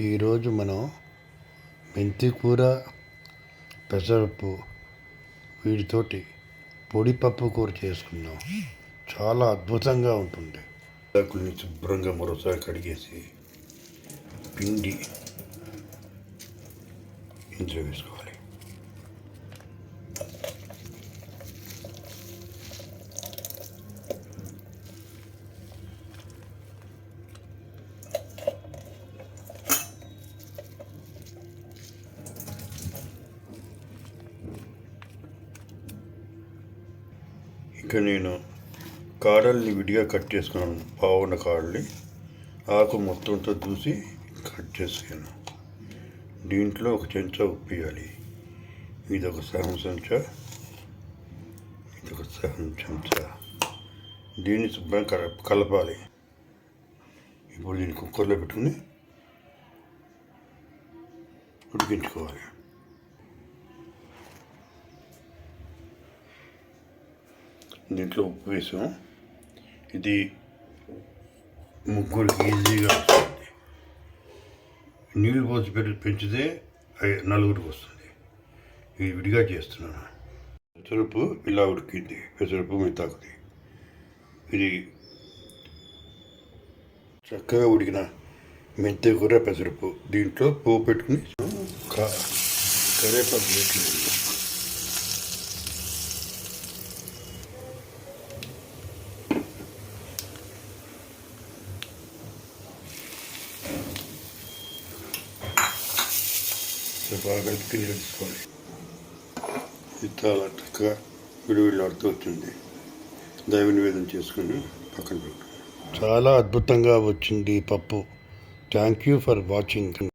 ఈరోజు మనం మెంతి కూర, పెసరపప్పు వీటితోటి పొడి పప్పు కూర చేసుకుందాం. చాలా అద్భుతంగా ఉంటుంది. ఆకుల్ని శుభ్రంగా మరోసారి కడిగేసి పిండి ఇందులో వేసుకోవాలి. ఇక నేను కాడల్ని విడిగా కట్ చేసుకున్నాను. బాగున్న కాడల్ని ఆకు మొత్తంతో చూసి కట్ చేసాను. దీంట్లో ఒక చెంచా ఉప్పు వేయాలి. ఇదొక సగం చెంచా, ఇదొక సగం చెంచా. దీన్ని శుభ్రంగా కలపాలి. ఇప్పుడు దీన్ని కుక్కర్లో పెట్టుకుని ఉడికించుకోవాలి. దీంట్లో ఉప్పు వేసాం. ఇది ముగ్గురికి ఈజీగా వస్తుంది. నీళ్ళు పోసి పెంచితే నలుగురికి వస్తుంది. ఇది విడిగా చేస్తున్నాను. పెసరపప్పు ఇలా ఉడికింది. పెసరపప్పు మిగతాకుది. ఇది చక్కగా ఉడికిన మెంతి కూర, పెసరపప్పు. దీంట్లో పువ్వు పెట్టుకుని కరివేపాకు వేసుకుంది. బాగా కలిపి నీళ్ళు తీసుకోవాలి. ఇది చాలా చక్కగా విడివిడిలాడుతూ వచ్చింది. దైవ నివేదన చేసుకుని పక్కన పెట్టు. చాలా అద్భుతంగా వచ్చింది పప్పు. Thank you for watching.